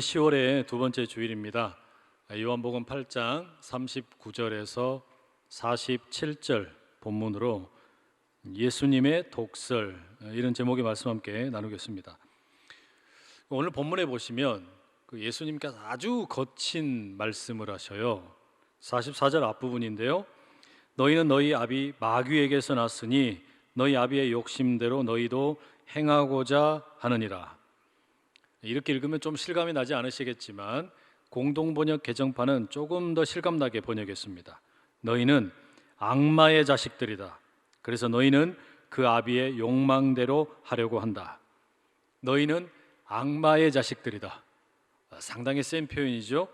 오늘이 10월의 두 번째 주일입니다. 요한복음 8장 39절에서 47절 본문으로 예수님의 독설, 이런 제목의 말씀 함께 나누겠습니다. 오늘 본문에 보시면 예수님께서 아주 거친 말씀을 하셔요. 44절 앞부분인데요, 너희는 너희 아비 마귀에게서 났으니 너희 아비의 욕심대로 너희도 행하고자 하느니라. 이렇게 읽으면 좀 실감이 나지 않으시겠지만 공동번역 개정판은 조금 더 실감나게 번역했습니다. 너희는 악마의 자식들이다. 그래서 너희는 그 아비의 욕망대로 하려고 한다. 너희는 악마의 자식들이다. 상당히 센 표현이죠.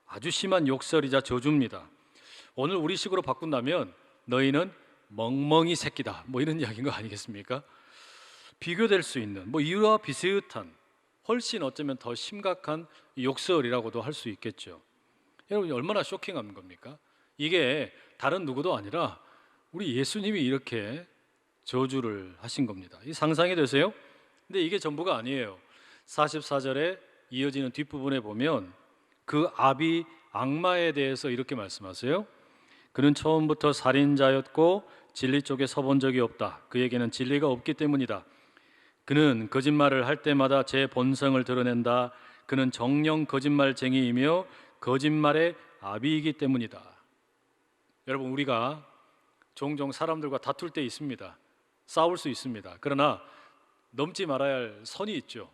아주 심한 욕설이자 저주입니다. 오늘 우리식으로 바꾼다면 너희는 멍멍이 새끼다, 이런 이야기인 거 아니겠습니까? 비교될 수 있는 이와 비슷한, 훨씬 어쩌면 더 심각한 욕설이라고도 할 수 있겠죠. 여러분, 얼마나 쇼킹한 겁니까? 이게 다른 누구도 아니라 우리 예수님이 이렇게 저주를 하신 겁니다. 이 상상이 되세요? 근데 이게 전부가 아니에요. 44절에 이어지는 뒷부분에 보면 그 아비 악마에 대해서 이렇게 말씀하세요. 그는 처음부터 살인자였고 진리 쪽에 서본 적이 없다. 그에게는 진리가 없기 때문이다. 그는 거짓말을 할 때마다 제 본성을 드러낸다. 그는 정령 거짓말쟁이이며 거짓말의 아비이기 때문이다. 여러분, 우리가 종종 사람들과 다툴 때 있습니다. 싸울 수 있습니다. 그러나 넘지 말아야 할 선이 있죠.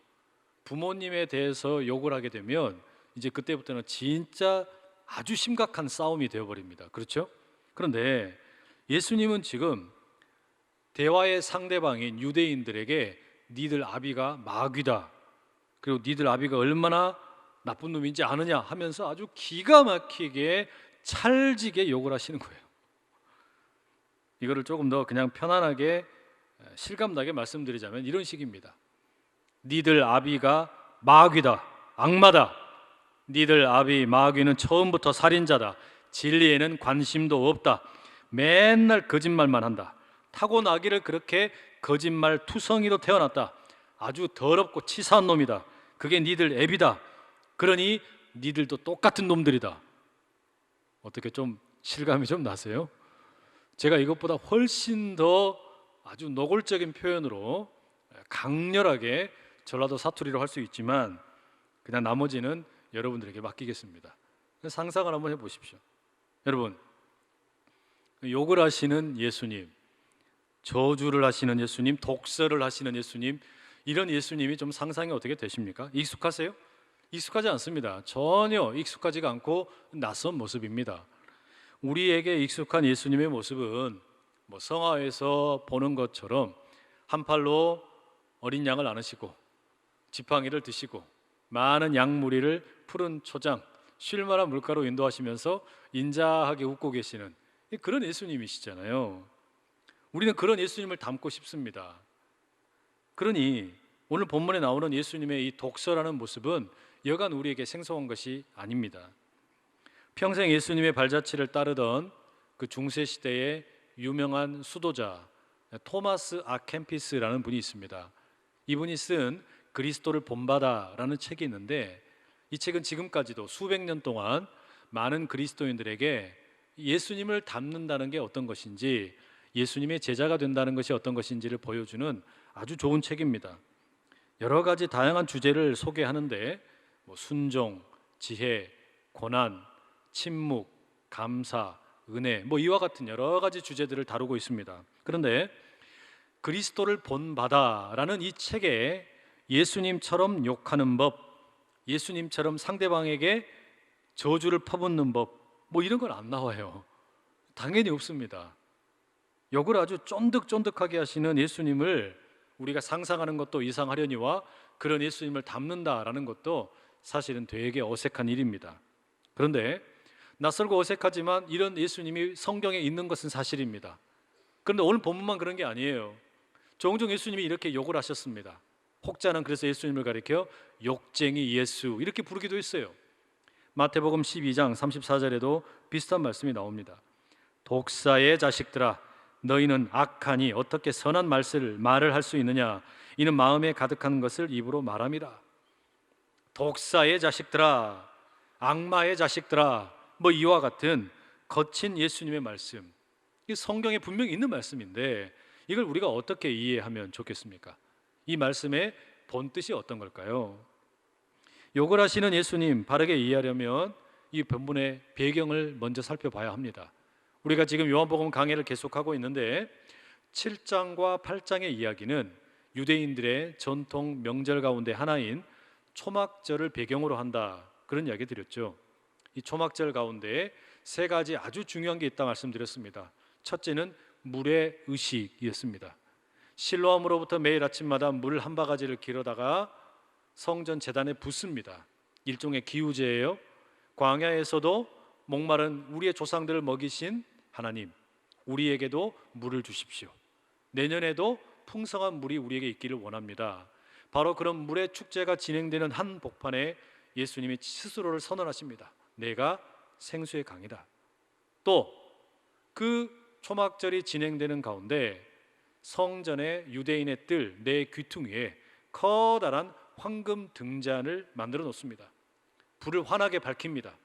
부모님에 대해서 욕을 하게 되면 이제 그때부터는 진짜 아주 심각한 싸움이 되어버립니다. 그렇죠? 그런데 예수님은 지금 대화의 상대방인 유대인들에게 니들 아비가 마귀다, 그리고 니들 아비가 얼마나 나쁜 놈인지 아느냐 하면서 아주 기가 막히게 찰지게 욕을 하시는 거예요. 이거를 조금 더 그냥 편안하게 실감나게 말씀드리자면 이런 식입니다. 니들 아비가 마귀다, 악마다. 니들 아비 마귀는 처음부터 살인자다. 진리에는 관심도 없다. 맨날 거짓말만 한다. 타고나기를 그렇게 거짓말 투성이로 태어났다. 아주 더럽고 치사한 놈이다. 그게 니들 애비다. 그러니 니들도 똑같은 놈들이다. 어떻게 좀 실감이 좀 나세요? 제가 이것보다 훨씬 더 아주 노골적인 표현으로 강렬하게 전라도 사투리로 할 수 있지만 그냥 나머지는 여러분들에게 맡기겠습니다. 상상을 한번 해보십시오. 여러분, 욕을 하시는 예수님, 저주를 하시는 예수님, 독설을 하시는 예수님, 이런 예수님이 좀 상상이 어떻게 되십니까? 익숙하세요? 익숙하지 않습니다. 전혀 익숙하지가 않고 낯선 모습입니다. 우리에게 익숙한 예수님의 모습은 성화에서 보는 것처럼 한 팔로 어린 양을 안으시고 지팡이를 드시고 많은 양무리를 푸른 초장, 쉴만한 물가로 인도하시면서 인자하게 웃고 계시는 그런 예수님이시잖아요. 우리는 그런 예수님을 닮고 싶습니다. 그러니 오늘 본문에 나오는 예수님의 이 독설하는 모습은 여간 우리에게 생소한 것이 아닙니다. 평생 예수님의 발자취를 따르던 그 중세 시대의 유명한 수도자 토마스 아 캠피스라는 분이 있습니다. 이분이 쓴 그리스도를 본받아라는 책이 있는데, 이 책은 지금까지도 수백 년 동안 많은 그리스도인들에게 예수님을 닮는다는 게 어떤 것인지, 예수님의 제자가 된다는 것이 어떤 것인지를 보여주는 아주 좋은 책입니다. 여러 가지 다양한 주제를 소개하는데 순종, 지혜, 고난, 침묵, 감사, 은혜, 이와 같은 여러 가지 주제들을 다루고 있습니다. 그런데 그리스도를 본받아라는 이 책에 예수님처럼 욕하는 법, 예수님처럼 상대방에게 저주를 퍼붓는 법, 이런 건 안 나와요. 당연히 없습니다. 욕을 아주 쫀득쫀득하게 하시는 예수님을 우리가 상상하는 것도 이상하려니와 그런 예수님을 닮는다라는 것도 사실은 되게 어색한 일입니다. 그런데 낯설고 어색하지만 이런 예수님이 성경에 있는 것은 사실입니다. 그런데 오늘 본문만 그런 게 아니에요. 종종 예수님이 이렇게 욕을 하셨습니다. 혹자는 그래서 예수님을 가리켜 욕쟁이 예수 이렇게 부르기도 했어요. 마태복음 12장 34절에도 비슷한 말씀이 나옵니다. 독사의 자식들아, 너희는 악하니 어떻게 선한 말을 할 수 있느냐? 이는 마음에 가득한 것을 입으로 말함이라. 독사의 자식들아, 악마의 자식들아, 뭐 이와 같은 거친 예수님의 말씀, 이 성경에 분명히 있는 말씀인데 이걸 우리가 어떻게 이해하면 좋겠습니까? 이 말씀의 본뜻이 어떤 걸까요? 욕을 하시는 예수님 바르게 이해하려면 이 본문의 배경을 먼저 살펴봐야 합니다. 우리가 지금 요한복음 강해를 계속하고 있는데 7장과 8장의 이야기는 유대인들의 전통 명절 가운데 하나인 초막절을 배경으로 한다, 그런 이야기 드렸죠. 이 초막절 가운데 세 가지 아주 중요한 게 있다 말씀드렸습니다. 첫째는 물의 의식이었습니다. 실로암으로부터 매일 아침마다 물 한 바가지를 길어다가 성전 제단에 붓습니다. 일종의 기우제예요. 광야에서도 목마른 우리의 조상들을 먹이신 하나님, 우리에게도 물을 주십시오. 내년에도 풍성한 물이 우리에게 있기를 원합니다. 바로 그런 물의 축제가 진행되는 한 복판에 예수님이 스스로를 선언하십니다. 내가 생수의 강이다. 또 그 초막절이 진행되는 가운데 성전의 유대인의 뜰 네 귀퉁이에 커다란 황금 등잔을 만들어 놓습니다. 불을 환하게 밝힙니다.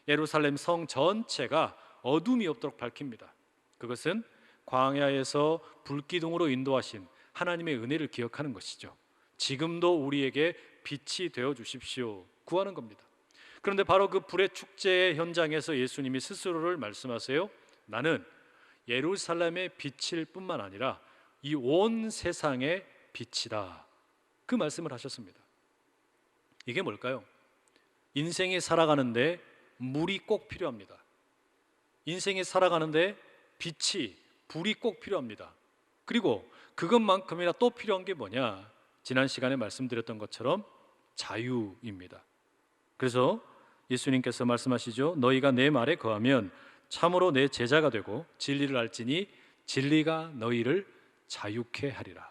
예루살렘 성 전체가 어둠이 없도록 밝힙니다. 그것은 광야에서 불기둥으로 인도하신 하나님의 은혜를 기억하는 것이죠. 지금도 우리에게 빛이 되어 주십시오 구하는 겁니다. 그런데 바로 그 불의 축제의 현장에서 예수님이 스스로를 말씀하세요. 나는 예루살렘의 빛일 뿐만 아니라 이 온 세상의 빛이다, 그 말씀을 하셨습니다. 이게 뭘까요? 인생이 살아가는데 물이 꼭 필요합니다. 인생이 살아가는데 빛이, 불이 꼭 필요합니다. 그리고 그것만큼이나 또 필요한 게 뭐냐? 지난 시간에 말씀드렸던 것처럼 자유입니다. 그래서 예수님께서 말씀하시죠. 너희가 내 말에 거하면 참으로 내 제자가 되고 진리를 알지니 진리가 너희를 자유케 하리라.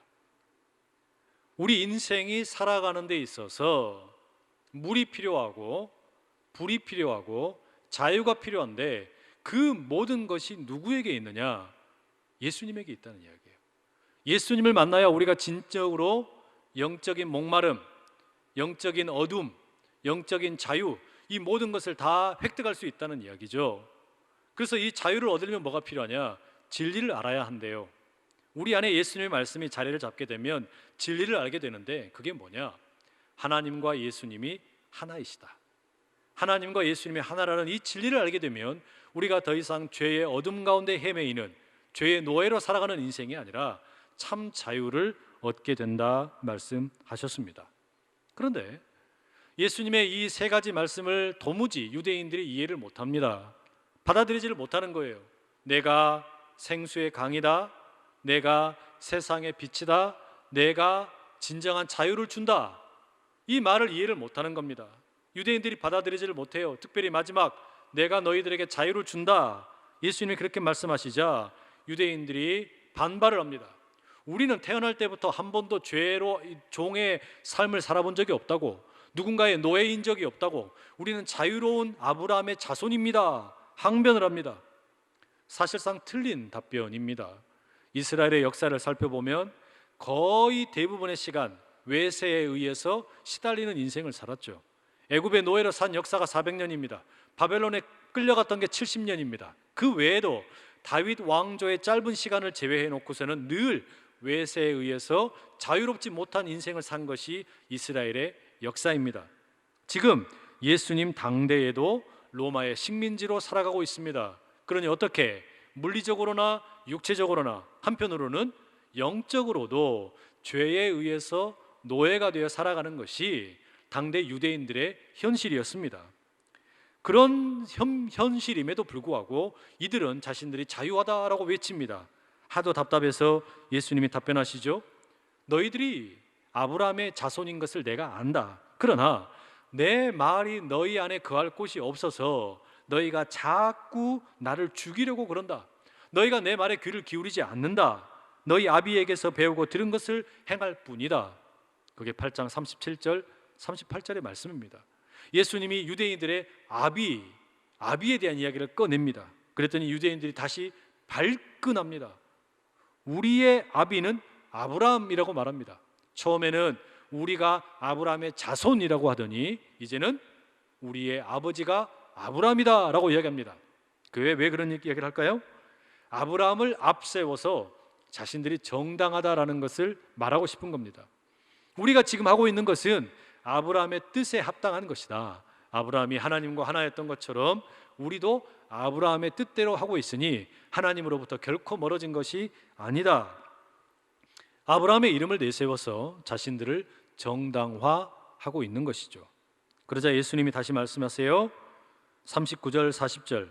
우리 인생이 살아가는 데 있어서 물이 필요하고 불이 필요하고 자유가 필요한데 그 모든 것이 누구에게 있느냐? 예수님에게 있다는 이야기예요. 예수님을 만나야 우리가 진정으로 영적인 목마름, 영적인 어둠, 영적인 자유, 이 모든 것을 다 획득할 수 있다는 이야기죠. 그래서 이 자유를 얻으려면 뭐가 필요하냐? 진리를 알아야 한대요. 우리 안에 예수님의 말씀이 자리를 잡게 되면 진리를 알게 되는데 그게 뭐냐? 하나님과 예수님이 하나이시다. 하나님과 예수님이 하나라는 이 진리를 알게 되면 우리가 더 이상 죄의 어둠 가운데 헤매이는 죄의 노예로 살아가는 인생이 아니라 참 자유를 얻게 된다 말씀하셨습니다. 그런데 예수님의 이 세 가지 말씀을 도무지 유대인들이 이해를 못합니다. 받아들이지를 못하는 거예요. 내가 생수의 강이다, 내가 세상의 빛이다, 내가 진정한 자유를 준다, 이 말을 이해를 못하는 겁니다. 유대인들이 받아들이지를 못해요. 특별히 마지막 내가 너희들에게 자유를 준다, 예수님이 그렇게 말씀하시자 유대인들이 반발을 합니다. 우리는 태어날 때부터 한 번도 죄로 종의 삶을 살아본 적이 없다고, 누군가의 노예인 적이 없다고, 우리는 자유로운 아브라함의 자손입니다, 항변을 합니다. 사실상 틀린 답변입니다. 이스라엘의 역사를 살펴보면 거의 대부분의 시간 외세에 의해서 시달리는 인생을 살았죠. 애굽의 노예로 산 역사가 400년입니다. 바벨론에 끌려갔던 게 70년입니다. 그 외에도 다윗 왕조의 짧은 시간을 제외해 놓고서는 늘 외세에 의해서 자유롭지 못한 인생을 산 것이 이스라엘의 역사입니다. 지금 예수님 당대에도 로마의 식민지로 살아가고 있습니다. 그러니 어떻게 물리적으로나 육체적으로나 한편으로는 영적으로도 죄에 의해서 노예가 되어 살아가는 것이 당대 유대인들의 현실이었습니다. 그런 현실임에도 불구하고 이들은 자신들이 자유하다라고 외칩니다. 하도 답답해서 예수님이 답변하시죠. 너희들이 아브라함의 자손인 것을 내가 안다. 그러나 내 말이 너희 안에 거할 곳이 없어서 너희가 자꾸 나를 죽이려고 그런다. 너희가 내 말에 귀를 기울이지 않는다. 너희 아비에게서 배우고 들은 것을 행할 뿐이다. 그게 8장 37절 38절의 말씀입니다. 예수님이 유대인들의 아비에 대한 이야기를 꺼냅니다. 그랬더니 유대인들이 다시 발끈합니다. 우리의 아비는 아브라함이라고 말합니다. 처음에는 우리가 아브라함의 자손이라고 하더니 이제는 우리의 아버지가 아브라함이다 라고 이야기합니다. 왜 그런 이야기를 할까요? 아브라함을 앞세워서 자신들이 정당하다라는 것을 말하고 싶은 겁니다. 우리가 지금 하고 있는 것은 아브라함의 뜻에 합당한 것이다. 아브라함이 하나님과 하나였던 것처럼 우리도 아브라함의 뜻대로 하고 있으니 하나님으로부터 결코 멀어진 것이 아니다. 아브라함의 이름을 내세워서 자신들을 정당화하고 있는 것이죠. 그러자 예수님이 다시 말씀하세요. 39절 40절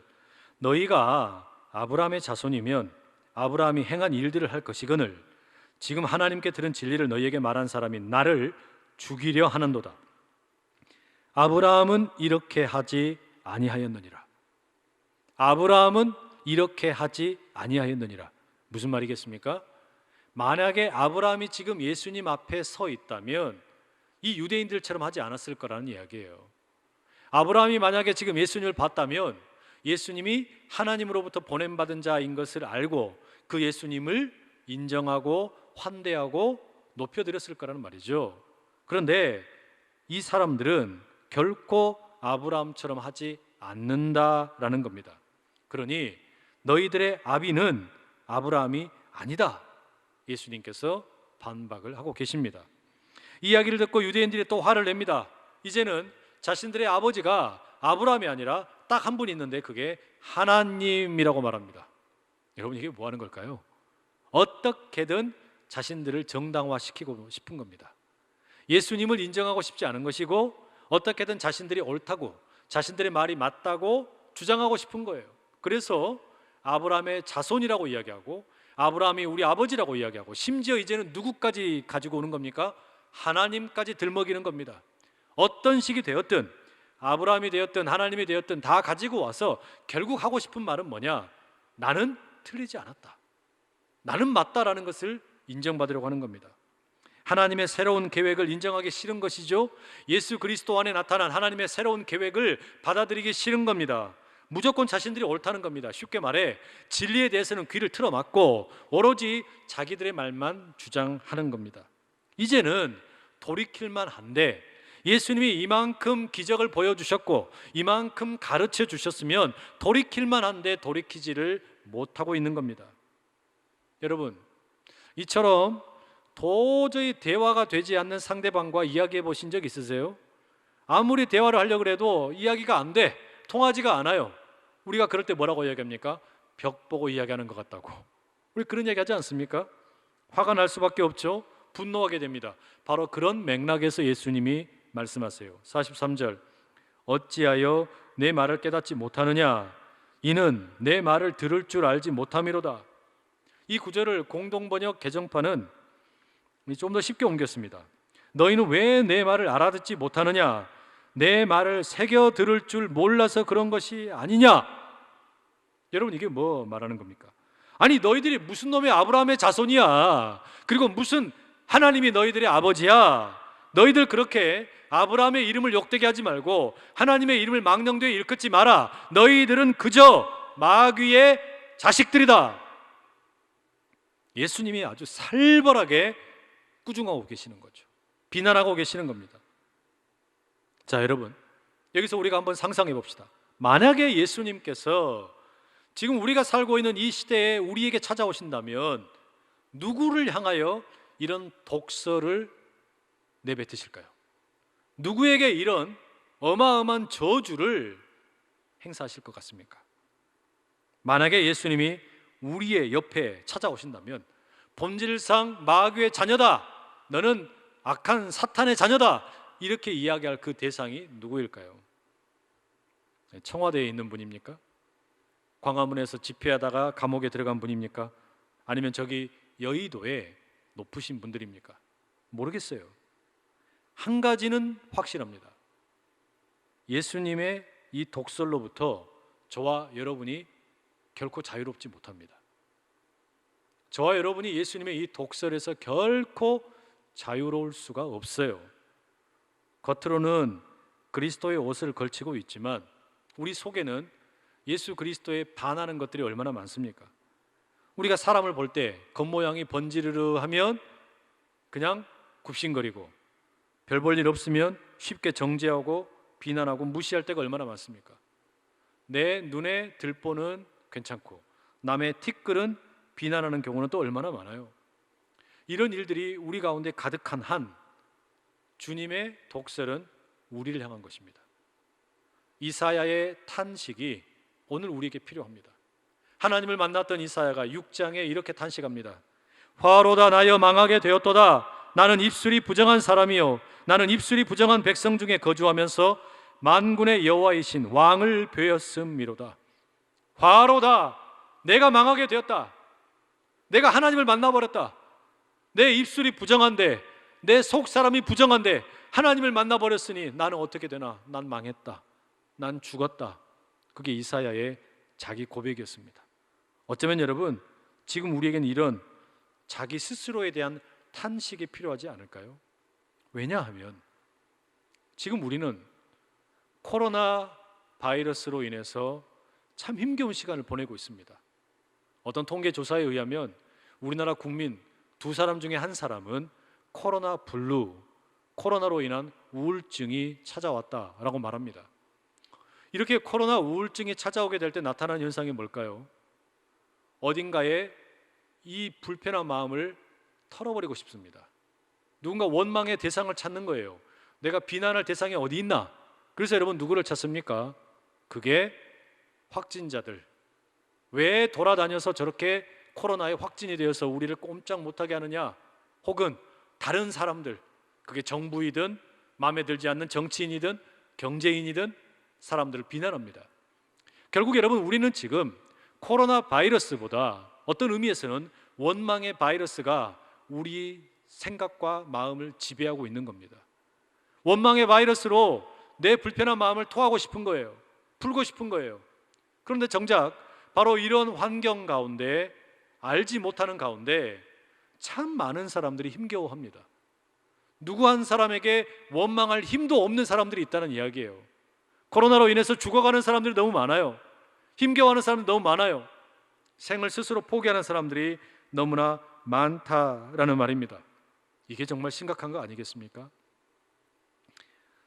너희가 아브라함의 자손이면 아브라함이 행한 일들을 할 것이거늘 지금 하나님께 들은 진리를 너희에게 말한 사람이 나를 죽이려 하는도다. 아브라함은 이렇게 하지 아니하였느니라. 아브라함은 이렇게 하지 아니하였느니라. 무슨 말이겠습니까? 만약에 아브라함이 지금 예수님 앞에 서 있다면 이 유대인들처럼 하지 않았을 거라는 이야기예요. 아브라함이 만약에 지금 예수님을 봤다면 예수님이 하나님으로부터 보냄받은 자인 것을 알고 그 예수님을 인정하고 환대하고 높여드렸을 거라는 말이죠. 그런데 이 사람들은 결코 아브라함처럼 하지 않는다라는 겁니다. 그러니 너희들의 아비는 아브라함이 아니다. 예수님께서 반박을 하고 계십니다. 이 이야기를 듣고 유대인들이 또 화를 냅니다. 이제는 자신들의 아버지가 아브라함이 아니라 딱 한 분 있는데 그게 하나님이라고 말합니다. 여러분 이게 뭐 하는 걸까요? 어떻게든 자신들을 정당화시키고 싶은 겁니다. 예수님을 인정하고 싶지 않은 것이고 어떻게든 자신들이 옳다고 자신들의 말이 맞다고 주장하고 싶은 거예요. 그래서 아브라함의 자손이라고 이야기하고 아브라함이 우리 아버지라고 이야기하고 심지어 이제는 누구까지 가지고 오는 겁니까? 하나님까지 들먹이는 겁니다. 어떤 식이 되었든 아브라함이 되었든 하나님이 되었든 다 가지고 와서 결국 하고 싶은 말은 뭐냐? 나는 틀리지 않았다. 나는 맞다라는 것을 인정받으려고 하는 겁니다. 하나님의 새로운 계획을 인정하기 싫은 것이죠. 예수 그리스도 안에 나타난 하나님의 새로운 계획을 받아들이기 싫은 겁니다. 무조건 자신들이 옳다는 겁니다. 쉽게 말해 진리에 대해서는 귀를 틀어막고 오로지 자기들의 말만 주장하는 겁니다. 이제는 돌이킬만 한데 예수님이 이만큼 기적을 보여주셨고 이만큼 가르쳐 주셨으면 돌이킬만 한데 돌이키지를 못하고 있는 겁니다. 여러분 이처럼 도저히 대화가 되지 않는 상대방과 이야기해 보신 적 있으세요? 아무리 대화를 하려고 해도 이야기가 안 돼. 통하지가 않아요. 우리가 그럴 때 뭐라고 이야기합니까? 벽 보고 이야기하는 것 같다고. 우리 그런 이야기 하지 않습니까? 화가 날 수밖에 없죠. 분노하게 됩니다. 바로 그런 맥락에서 예수님이 말씀하세요. 43절 어찌하여 내 말을 깨닫지 못하느냐? 이는 내 말을 들을 줄 알지 못함이로다. 이 구절을 공동번역 개정판은 좀 더 쉽게 옮겼습니다. 너희는 왜 내 말을 알아듣지 못하느냐? 내 말을 새겨 들을 줄 몰라서 그런 것이 아니냐? 여러분 이게 뭐 말하는 겁니까? 아니 너희들이 무슨 놈의 아브라함의 자손이야? 그리고 무슨 하나님이 너희들의 아버지야? 너희들 그렇게 아브라함의 이름을 욕되게 하지 말고 하나님의 이름을 망령되이 일컫지 마라. 너희들은 그저 마귀의 자식들이다. 예수님이 아주 살벌하게 꾸중하고 계시는 거죠. 비난하고 계시는 겁니다. 자 여러분 여기서 우리가 한번 상상해 봅시다. 만약에 예수님께서 지금 우리가 살고 있는 이 시대에 우리에게 찾아오신다면 누구를 향하여 이런 독설을 내뱉으실까요? 누구에게 이런 어마어마한 저주를 행사하실 것 같습니까? 만약에 예수님이 우리의 옆에 찾아오신다면 본질상 마귀의 자녀다, 너는 악한 사탄의 자녀다, 이렇게 이야기할 그 대상이 누구일까요? 청와대에 있는 분입니까? 광화문에서 집회하다가 감옥에 들어간 분입니까? 아니면 저기 여의도에 높으신 분들입니까? 모르겠어요. 한 가지는 확실합니다. 예수님의 이 독설로부터 저와 여러분이 결코 자유롭지 못합니다. 저와 여러분이 예수님의 이 독설에서 결코 자유로울 수가 없어요. 겉으로는 그리스도의 옷을 걸치고 있지만 우리 속에는 예수 그리스도에 반하는 것들이 얼마나 많습니까? 우리가 사람을 볼 때 겉모양이 번지르르 하면 그냥 굽신거리고 별 볼 일 없으면 쉽게 정죄하고 비난하고 무시할 때가 얼마나 많습니까? 내 눈에 들보는 괜찮고 남의 티끌은 비난하는 경우는 또 얼마나 많아요. 이런 일들이 우리 가운데 가득한 한 주님의 독설은 우리를 향한 것입니다. 이사야의 탄식이 오늘 우리에게 필요합니다. 하나님을 만났던 이사야가 6장에 이렇게 탄식합니다. 화로다 나여 망하게 되었도다. 나는 입술이 부정한 사람이요 나는 입술이 부정한 백성 중에 거주하면서 만군의 여호와이신 왕을 배웠음이로다. 화로다. 내가 망하게 되었다. 내가 하나님을 만나버렸다. 내 입술이 부정한데, 내 속 사람이 부정한데 하나님을 만나버렸으니 나는 어떻게 되나? 난 망했다. 난 죽었다. 그게 이사야의 자기 고백이었습니다. 어쩌면 여러분, 지금 우리에게는 이런 자기 스스로에 대한 탄식이 필요하지 않을까요? 왜냐하면 지금 우리는 코로나 바이러스로 인해서 참 힘겨운 시간을 보내고 있습니다. 어떤 통계 조사에 의하면 우리나라 국민 2사람 중에 1사람은 코로나 블루, 코로나로 인한 우울증이 찾아왔다라고 말합니다. 이렇게 코로나 우울증이 찾아오게 될 때 나타나는 현상이 뭘까요? 어딘가에 이 불편한 마음을 털어버리고 싶습니다. 누군가 원망의 대상을 찾는 거예요. 내가 비난할 대상이 어디 있나? 그래서 여러분 누구를 찾습니까? 그게 확진자들. 왜 돌아다녀서 저렇게 코로나에 확진이 되어서 우리를 꼼짝 못하게 하느냐? 혹은 다른 사람들, 그게 정부이든 마음에 들지 않는 정치인이든 경제인이든 사람들을 비난합니다. 결국 여러분 우리는 지금 코로나 바이러스보다 어떤 의미에서는 원망의 바이러스가 우리 생각과 마음을 지배하고 있는 겁니다. 원망의 바이러스로 내 불편한 마음을 토하고 싶은 거예요. 풀고 싶은 거예요. 그런데 정작 바로 이런 환경 가운데, 알지 못하는 가운데 참 많은 사람들이 힘겨워합니다. 누구 한 사람에게 원망할 힘도 없는 사람들이 있다는 이야기예요. 코로나로 인해서 죽어가는 사람들이 너무 많아요. 힘겨워하는 사람들이 너무 많아요. 생을 스스로 포기하는 사람들이 너무나 많다라는 말입니다. 이게 정말 심각한 거 아니겠습니까?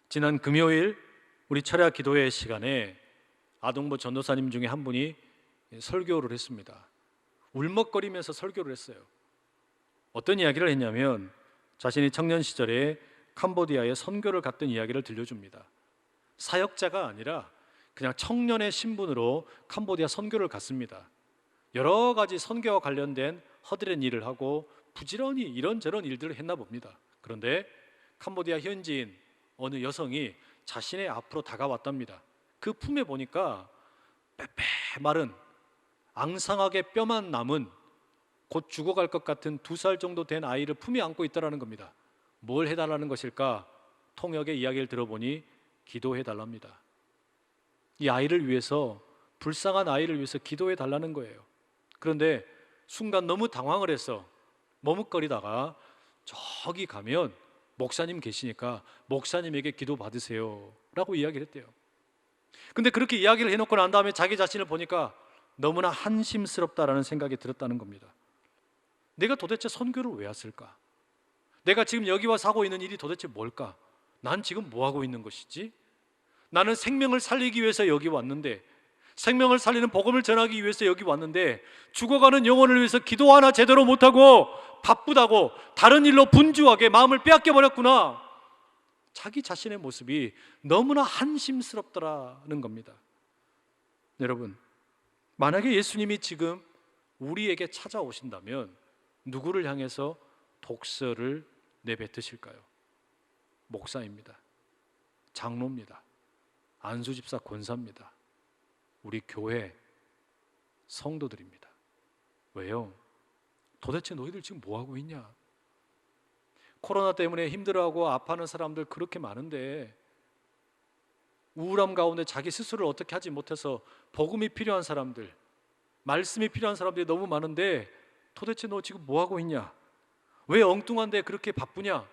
지난 금요일 우리 철야 기도회 시간에 아동부 전도사님 중에 한 분이 설교를 했습니다. 울먹거리면서 설교를 했어요. 어떤 이야기를 했냐면 자신이 청년 시절에 캄보디아에 선교를 갔던 이야기를 들려줍니다. 사역자가 아니라 그냥 청년의 신분으로 캄보디아 선교를 갔습니다. 여러 가지 선교와 관련된 허드렛 일을 하고 부지런히 이런저런 일들을 했나 봅니다. 그런데 캄보디아 현지인 어느 여성이 자신의 앞으로 다가왔답니다. 그 품에 보니까 빼빼 마른 앙상하게 뼈만 남은 곧 죽어갈 것 같은 2살 정도 된 아이를 품에 안고 있다는 겁니다. 뭘 해달라는 것일까? 통역의 이야기를 들어보니 기도해달랍니다. 이 아이를 위해서, 불쌍한 아이를 위해서 기도해달라는 거예요. 그런데 순간 너무 당황을 해서 머뭇거리다가 저기 가면 목사님 계시니까 목사님에게 기도 받으세요 라고 이야기를 했대요. 근데 그렇게 이야기를 해놓고 난 다음에 자기 자신을 보니까 너무나 한심스럽다라는 생각이 들었다는 겁니다. 내가 도대체 선교를 왜 왔을까? 내가 지금 여기 와서 하고 있는 일이 도대체 뭘까? 난 지금 뭐 하고 있는 것이지? 나는 생명을 살리기 위해서 여기 왔는데, 생명을 살리는 복음을 전하기 위해서 여기 왔는데 죽어가는 영혼을 위해서 기도 하나 제대로 못하고 바쁘다고 다른 일로 분주하게 마음을 빼앗겨 버렸구나. 자기 자신의 모습이 너무나 한심스럽더라는 겁니다. 여러분, 만약에 예수님이 지금 우리에게 찾아오신다면 누구를 향해서 독설을 내뱉으실까요? 목사입니다. 장로입니다. 안수집사 권사입니다. 우리 교회 성도들입니다. 왜요? 도대체 너희들 지금 뭐 하고 있냐? 코로나 때문에 힘들어하고 아파하는 사람들 그렇게 많은데, 우울함 가운데 자기 스스로를 어떻게 하지 못해서 복음이 필요한 사람들, 말씀이 필요한 사람들이 너무 많은데 도대체 너 지금 뭐 하고 있냐? 왜 엉뚱한데 그렇게 바쁘냐?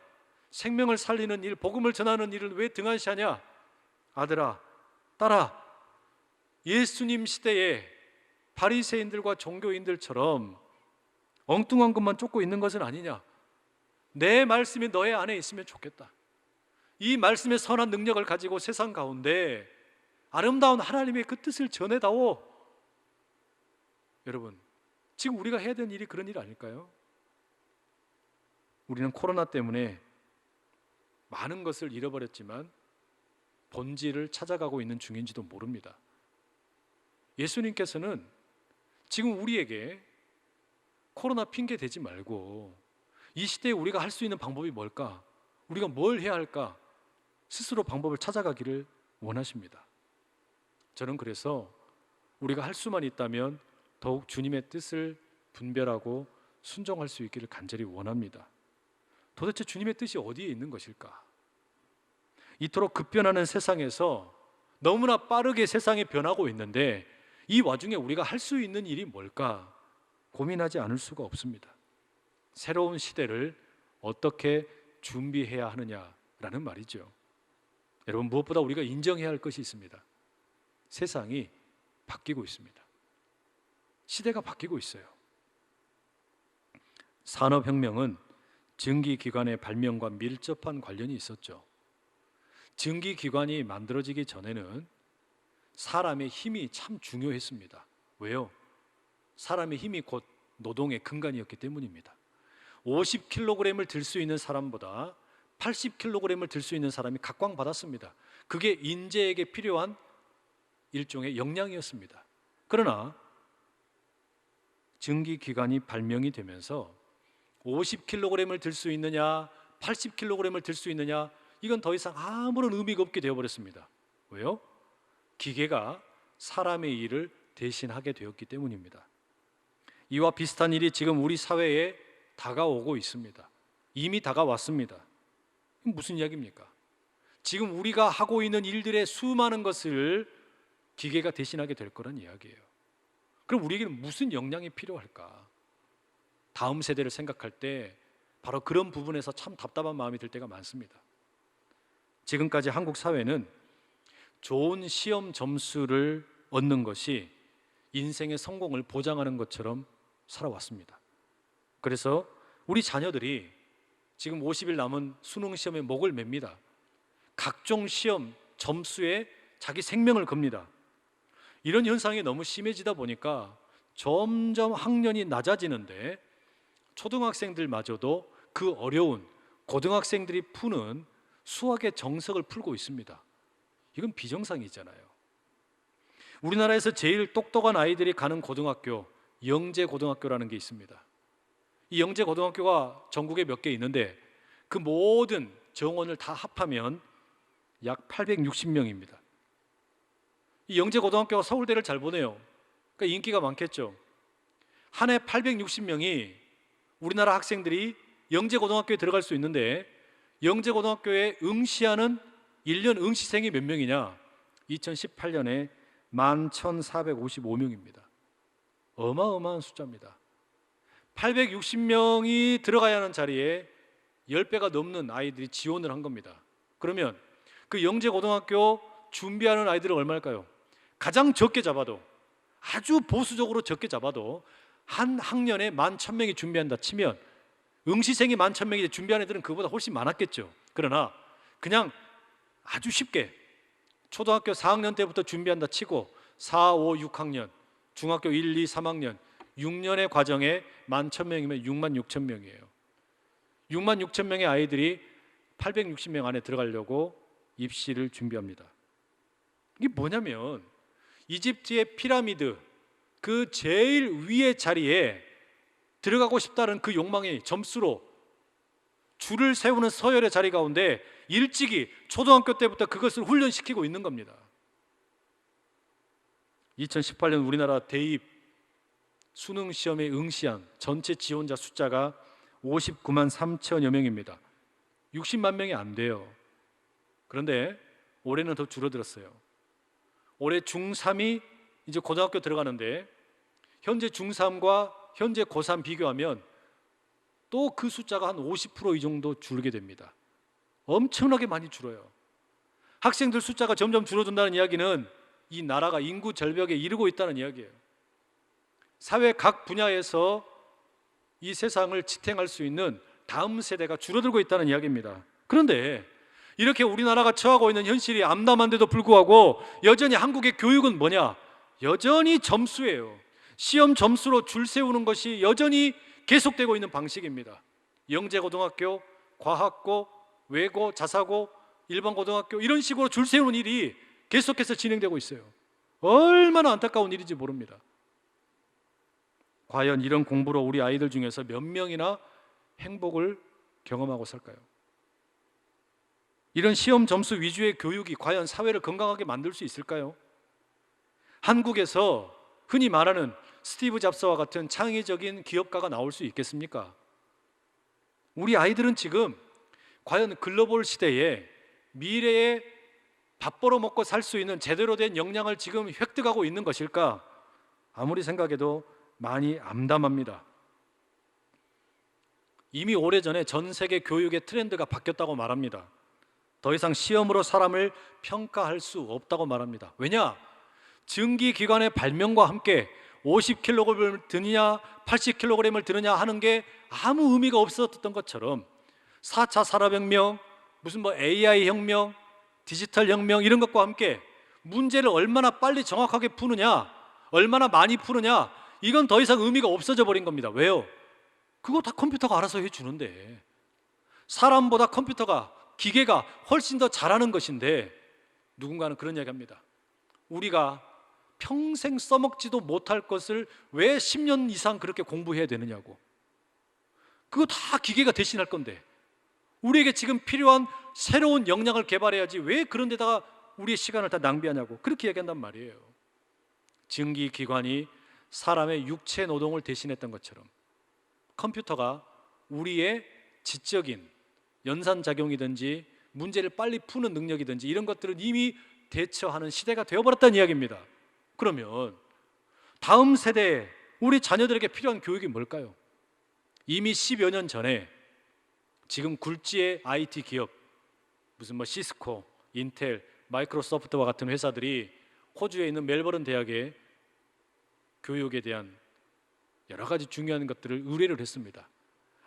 생명을 살리는 일, 복음을 전하는 일을 왜 등한시하냐? 아들아, 딸아, 예수님 시대에 바리새인들과 종교인들처럼 엉뚱한 것만 쫓고 있는 것은 아니냐? 내 말씀이 너의 안에 있으면 좋겠다. 이 말씀의 선한 능력을 가지고 세상 가운데 아름다운 하나님의 그 뜻을 전해다오. 여러분, 지금 우리가 해야 되는 일이 그런 일 아닐까요? 우리는 코로나 때문에 많은 것을 잃어버렸지만 본질을 찾아가고 있는 중인지도 모릅니다. 예수님께서는 지금 우리에게 코로나 핑계 대지 말고 이 시대에 우리가 할 수 있는 방법이 뭘까? 우리가 뭘 해야 할까? 스스로 방법을 찾아가기를 원하십니다. 저는 그래서 우리가 할 수만 있다면 더욱 주님의 뜻을 분별하고 순종할 수 있기를 간절히 원합니다. 도대체 주님의 뜻이 어디에 있는 것일까? 이토록 급변하는 세상에서 너무나 빠르게 세상이 변하고 있는데 이 와중에 우리가 할 수 있는 일이 뭘까? 고민하지 않을 수가 없습니다. 새로운 시대를 어떻게 준비해야 하느냐라는 말이죠. 여러분, 무엇보다 우리가 인정해야 할 것이 있습니다. 세상이 바뀌고 있습니다. 시대가 바뀌고 있어요. 산업혁명은 증기기관의 발명과 밀접한 관련이 있었죠. 증기기관이 만들어지기 전에는 사람의 힘이 참 중요했습니다. 왜요? 사람의 힘이 곧 노동의 근간이었기 때문입니다. 50kg을 들 수 있는 사람보다 80kg을 들 수 있는 사람이 각광받았습니다. 그게 인재에게 필요한 일종의 역량이었습니다. 그러나 증기기관이 발명이 되면서 50kg을 들 수 있느냐 80kg을 들 수 있느냐, 이건 더 이상 아무런 의미가 없게 되어버렸습니다. 왜요? 기계가 사람의 일을 대신하게 되었기 때문입니다. 이와 비슷한 일이 지금 우리 사회에 다가오고 있습니다. 이미 다가왔습니다. 무슨 이야기입니까? 지금 우리가 하고 있는 일들의 수많은 것을 기계가 대신하게 될 거란 이야기예요. 그럼 우리에게는 무슨 역량이 필요할까? 다음 세대를 생각할 때 바로 그런 부분에서 참 답답한 마음이 들 때가 많습니다. 지금까지 한국 사회는 좋은 시험 점수를 얻는 것이 인생의 성공을 보장하는 것처럼 살아왔습니다. 그래서 우리 자녀들이 지금 50일 남은 수능 시험에 목을 맵니다. 각종 시험 점수에 자기 생명을 겁니다. 이런 현상이 너무 심해지다 보니까 점점 학년이 낮아지는데 초등학생들마저도 그 어려운 고등학생들이 푸는 수학의 정석을 풀고 있습니다. 이건 비정상이잖아요. 우리나라에서 제일 똑똑한 아이들이 가는 고등학교, 영재고등학교라는 게 있습니다. 이 영재고등학교가 전국에 몇 개 있는데 그 모든 정원을 다 합하면 약 860명입니다. 이 영재고등학교가 서울대를 잘 보내요. 그러니까 인기가 많겠죠. 한 해 860명이 우리나라 학생들이 영재고등학교에 들어갈 수 있는데 영재고등학교에 응시하는 1년 응시생이 몇 명이냐? 2018년에 11,455명입니다. 어마어마한 숫자입니다. 860명이 들어가야 하는 자리에 10배가 넘는 아이들이 지원을 한 겁니다. 그러면 그 영재고등학교 준비하는 아이들은 얼마일까요? 가장 적게 잡아도, 아주 보수적으로 적게 잡아도 한 학년에 11,000명이 준비한다 치면 응시생이 11,000명이 준비하는 애들은 그보다 훨씬 많았겠죠. 그러나 그냥 아주 쉽게 초등학교 4학년 때부터 준비한다 치고 4, 5, 6학년, 중학교 1, 2, 3학년 6년의 과정에 11,000명이면 66,000명이에요. 66,000명의 아이들이 860명 안에 들어가려고 입시를 준비합니다. 이게 뭐냐면 이집트의 피라미드 그 제일 위의 자리에 들어가고 싶다는 그 욕망이 점수로 줄을 세우는 서열의 자리 가운데 일찍이 초등학교 때부터 그것을 훈련시키고 있는 겁니다. 2018년 우리나라 대입 수능 시험에 응시한 전체 지원자 숫자가 59만 3천여 명입니다. 60만 명이 안 돼요. 그런데 올해는 더 줄어들었어요. 올해 중3이 이제 고등학교 들어가는데 현재 중3과 현재 고3 비교하면 또 그 숫자가 한 50% 이 정도 줄게 됩니다. 엄청나게 많이 줄어요. 학생들 숫자가 점점 줄어든다는 이야기는 이 나라가 인구 절벽에 이르고 있다는 이야기예요. 사회 각 분야에서 이 세상을 지탱할 수 있는 다음 세대가 줄어들고 있다는 이야기입니다. 그런데 이렇게 우리나라가 처하고 있는 현실이 암담한데도 불구하고 여전히 한국의 교육은 뭐냐? 여전히 점수예요. 시험 점수로 줄 세우는 것이 여전히 계속되고 있는 방식입니다. 영재고등학교, 과학고, 외고, 자사고, 일반고등학교 이런 식으로 줄 세우는 일이 계속해서 진행되고 있어요. 얼마나 안타까운 일인지 모릅니다. 과연 이런 공부로 우리 아이들 중에서 몇 명이나 행복을 경험하고 살까요? 이런 시험 점수 위주의 교육이 과연 사회를 건강하게 만들 수 있을까요? 한국에서 흔히 말하는 스티브 잡스와 같은 창의적인 기업가가 나올 수 있겠습니까? 우리 아이들은 지금 과연 글로벌 시대에 미래에 밥 벌어 먹고 살 수 있는 제대로 된 역량을 지금 획득하고 있는 것일까? 아무리 생각해도 많이 암담합니다. 이미 오래전에 전 세계 교육의 트렌드가 바뀌었다고 말합니다. 더 이상 시험으로 사람을 평가할 수 없다고 말합니다. 왜냐? 증기기관의 발명과 함께 50kg을 드느냐 80kg을 드느냐 하는 게 아무 의미가 없었던 것처럼 4차 산업혁명, 무슨 AI 혁명, 디지털 혁명 이런 것과 함께 문제를 얼마나 빨리 정확하게 푸느냐, 얼마나 많이 푸느냐, 이건 더 이상 의미가 없어져 버린 겁니다. 왜요? 그거 다 컴퓨터가 알아서 해주는데, 사람보다 컴퓨터가, 기계가 훨씬 더 잘하는 것인데, 누군가는 그런 이야기합니다. 우리가 평생 써먹지도 못할 것을 왜 10년 이상 그렇게 공부해야 되느냐고. 그거 다 기계가 대신할 건데 우리에게 지금 필요한 새로운 역량을 개발해야지 왜 그런 데다가 우리의 시간을 다 낭비하냐고 그렇게 얘기한단 말이에요. 증기기관이 사람의 육체 노동을 대신했던 것처럼 컴퓨터가 우리의 지적인 연산작용이든지 문제를 빨리 푸는 능력이든지 이런 것들은 이미 대처하는 시대가 되어버렸다는 이야기입니다. 그러면 다음 세대에 우리 자녀들에게 필요한 교육이 뭘까요? 이미 10여 년 전에 지금 굴지의 IT 기업, 무슨 시스코, 인텔, 마이크로소프트와 같은 회사들이 호주에 있는 멜버른 대학에 교육에 대한 여러 가지 중요한 것들을 의뢰를 했습니다.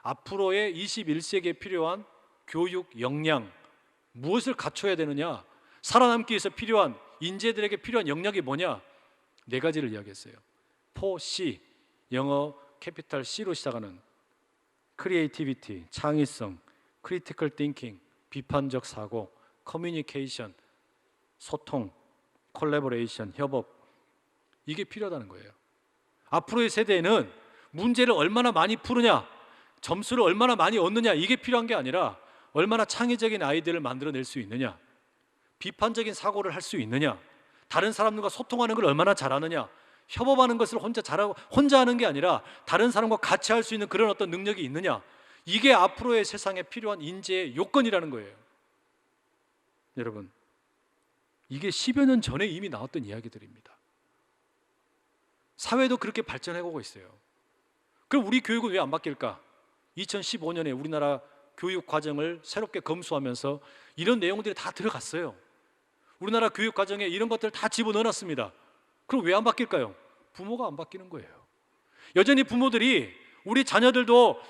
앞으로의 21세기에 필요한 교육 역량, 무엇을 갖춰야 되느냐, 살아남기 위해서 필요한 인재들에게 필요한 역량이 뭐냐, 4가지를 이야기했어요. 4C, 영어 캐피탈 C로 시작하는 크리에이티비티, 창의성, 크리티컬 띵킹, 비판적 사고, 커뮤니케이션, 소통, 콜래보레이션, 협업, 이게 필요하다는 거예요. 앞으로의 세대에는 문제를 얼마나 많이 푸느냐, 점수를 얼마나 많이 얻느냐, 이게 필요한 게 아니라 얼마나 창의적인 아이디어를 만들어낼 수 있느냐, 비판적인 사고를 할 수 있느냐, 다른 사람들과 소통하는 걸 얼마나 잘하느냐, 협업하는 것을 혼자 잘하고 혼자 하는 게 아니라 다른 사람과 같이 할 수 있는 그런 어떤 능력이 있느냐, 이게 앞으로의 세상에 필요한 인재의 요건이라는 거예요. 여러분, 이게 10여 년 전에 이미 나왔던 이야기들입니다. 사회도 그렇게 발전해가고 있어요. 그럼 우리 교육은 왜 안 바뀔까? 2015년에 우리나라 교육 과정을 새롭게 검수하면서 이런 내용들이 다 들어갔어요. 우리나라 교육 과정에 이런 것들을 다 집어넣어놨습니다. 그럼 왜 안 바뀔까요? 부모가 안 바뀌는 거예요. 여전히 부모들이 우리 자녀들도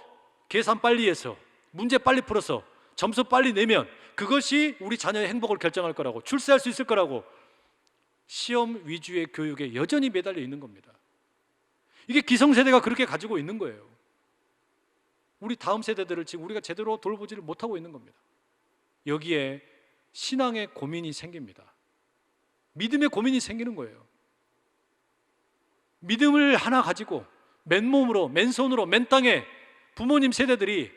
계산 빨리 해서 문제 빨리 풀어서 점수 빨리 내면 그것이 우리 자녀의 행복을 결정할 거라고, 출세할 수 있을 거라고 시험 위주의 교육에 여전히 매달려 있는 겁니다. 이게 기성세대가 그렇게 가지고 있는 거예요. 우리 다음 세대들을 지금 우리가 제대로 돌보지를 못하고 있는 겁니다. 여기에 신앙의 고민이 생깁니다. 믿음의 고민이 생기는 거예요. 믿음을 하나 가지고 맨몸으로, 맨손으로, 맨땅에 부모님 세대들이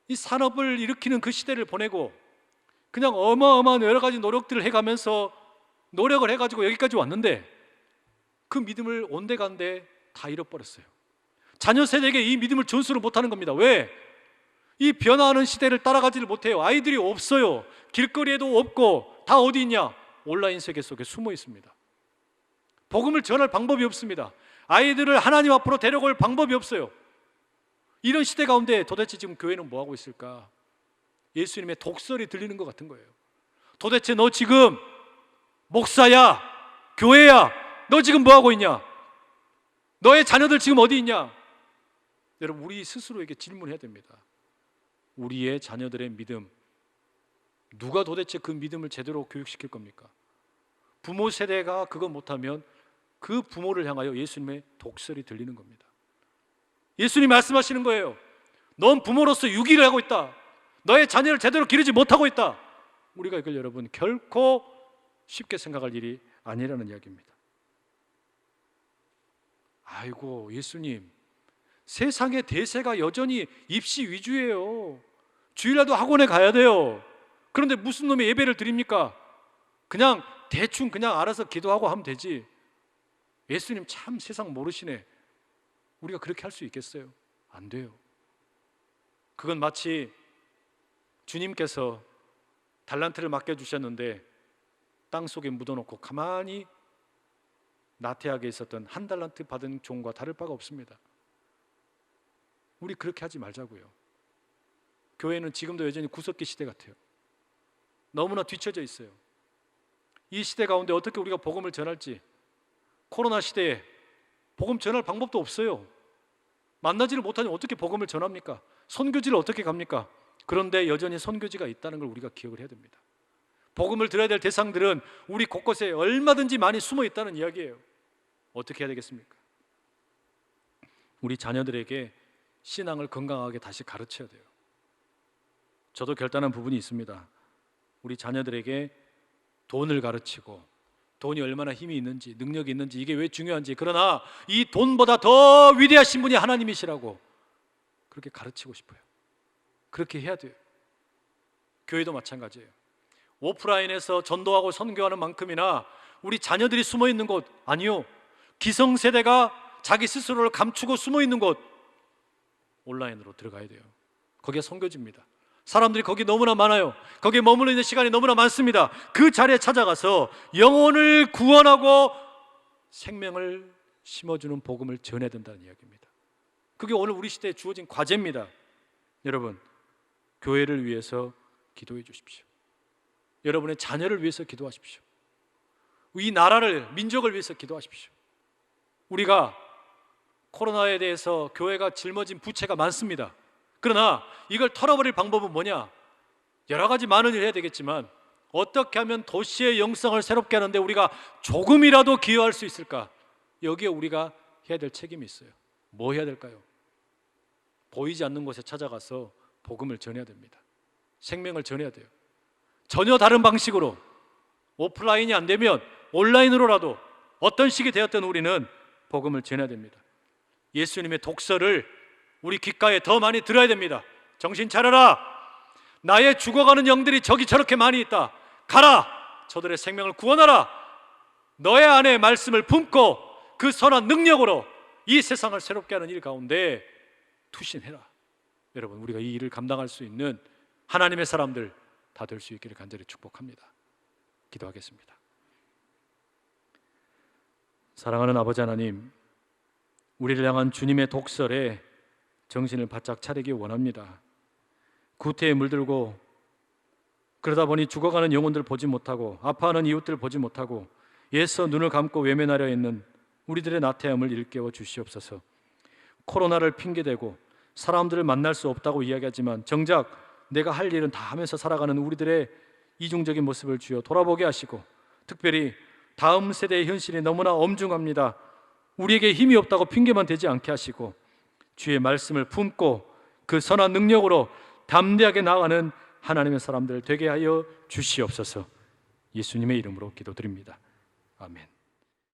이 산업을 일으키는 그 시대를 보내고 그냥 어마어마한 여러 가지 노력들을 해가면서 노력을 해가지고 여기까지 왔는데 그 믿음을 온데간데 다 잃어버렸어요. 자녀 세대에게 이 믿음을 전수를 못하는 겁니다. 왜? 이 변화하는 시대를 따라가지를 못해요. 아이들이 없어요. 길거리에도 없고 다 어디 있냐? 온라인 세계 속에 숨어 있습니다. 복음을 전할 방법이 없습니다. 아이들을 하나님 앞으로 데려올 방법이 없어요. 이런 시대 가운데 도대체 지금 교회는 뭐 하고 있을까? 예수님의 독설이 들리는 것 같은 거예요. 도대체 너 지금 목사야, 교회야, 너 지금 뭐 하고 있냐? 너의 자녀들 지금 어디 있냐? 여러분, 우리 스스로에게 질문해야 됩니다. 우리의 자녀들의 믿음, 누가 도대체 그 믿음을 제대로 교육시킬 겁니까? 부모 세대가 그거 못하면 그 부모를 향하여 예수님의 독설이 들리는 겁니다. 예수님이 말씀하시는 거예요. 넌 부모로서 유기를 하고 있다. 너의 자녀를 제대로 기르지 못하고 있다. 우리가 이걸 여러분 결코 쉽게 생각할 일이 아니라는 이야기입니다. 아이고, 예수님, 세상의 대세가 여전히 입시 위주예요. 주일날도 학원에 가야 돼요. 그런데 무슨 놈의 예배를 드립니까? 그냥 대충 그냥 알아서 기도하고 하면 되지. 예수님 참 세상 모르시네. 우리가 그렇게 할 수 있겠어요? 안 돼요. 그건 마치 주님께서 달란트를 맡겨주셨는데 땅속에 묻어놓고 가만히 나태하게 있었던 한 달란트 받은 종과 다를 바가 없습니다. 우리 그렇게 하지 말자고요. 교회는 지금도 여전히 구석기 시대 같아요. 너무나 뒤처져 있어요. 이 시대 가운데 어떻게 우리가 복음을 전할지, 코로나 시대에 복음 전할 방법도 없어요. 만나지를 못하니 어떻게 복음을 전합니까? 선교지를 어떻게 갑니까? 그런데 여전히 선교지가 있다는 걸 우리가 기억을 해야 됩니다. 복음을 들어야 될 대상들은 우리 곳곳에 얼마든지 많이 숨어 있다는 이야기예요. 어떻게 해야 되겠습니까? 우리 자녀들에게 신앙을 건강하게 다시 가르쳐야 돼요. 저도 결단한 부분이 있습니다. 우리 자녀들에게 돈을 가르치고 돈이 얼마나 힘이 있는지, 능력이 있는지, 이게 왜 중요한지, 그러나 이 돈보다 더 위대하신 분이 하나님이시라고 그렇게 가르치고 싶어요. 그렇게 해야 돼요. 교회도 마찬가지예요. 오프라인에서 전도하고 선교하는 만큼이나 우리 자녀들이 숨어 있는 곳, 아니요, 기성세대가 자기 스스로를 감추고 숨어 있는 곳, 온라인으로 들어가야 돼요. 거기가 선교지입니다. 사람들이 거기 너무나 많아요. 거기에 머물러 있는 시간이 너무나 많습니다. 그 자리에 찾아가서 영혼을 구원하고 생명을 심어주는 복음을 전해야 된다는 이야기입니다. 그게 오늘 우리 시대에 주어진 과제입니다. 여러분, 교회를 위해서 기도해 주십시오. 여러분의 자녀를 위해서 기도하십시오. 이 나라를, 민족을 위해서 기도하십시오. 우리가 코로나에 대해서 교회가 짊어진 부채가 많습니다. 그러나 이걸 털어버릴 방법은 뭐냐? 여러 가지 많은 일을 해야 되겠지만 어떻게 하면 도시의 영성을 새롭게 하는데 우리가 조금이라도 기여할 수 있을까? 여기에 우리가 해야 될 책임이 있어요. 뭐 해야 될까요? 보이지 않는 곳에 찾아가서 복음을 전해야 됩니다. 생명을 전해야 돼요. 전혀 다른 방식으로, 오프라인이 안 되면 온라인으로라도 어떤 식이 되었든 우리는 복음을 전해야 됩니다. 예수님의 독설을 우리 귓가에 더 많이 들어야 됩니다. 정신 차려라. 나의 죽어가는 영들이 저기 저렇게 많이 있다. 가라. 저들의 생명을 구원하라. 너의 안에 말씀을 품고 그 선한 능력으로 이 세상을 새롭게 하는 일 가운데 투신해라. 여러분, 우리가 이 일을 감당할 수 있는 하나님의 사람들 다 될 수 있기를 간절히 축복합니다. 기도하겠습니다. 사랑하는 아버지 하나님, 우리를 향한 주님의 독설에 정신을 바짝 차리기 원합니다. 구태에 물들고 그러다 보니 죽어가는 영혼들 보지 못하고 아파하는 이웃들 보지 못하고 애써 눈을 감고 외면하려 했는 우리들의 나태함을 일깨워 주시옵소서. 코로나를 핑계대고 사람들을 만날 수 없다고 이야기하지만 정작 내가 할 일은 다 하면서 살아가는 우리들의 이중적인 모습을 주여 돌아보게 하시고, 특별히 다음 세대의 현실이 너무나 엄중합니다. 우리에게 힘이 없다고 핑계만 대지 않게 하시고 주의 말씀을 품고 그 선한 능력으로 담대하게 나아가는 하나님의 사람들 되게 하여 주시옵소서. 예수님의 이름으로 기도드립니다. 아멘.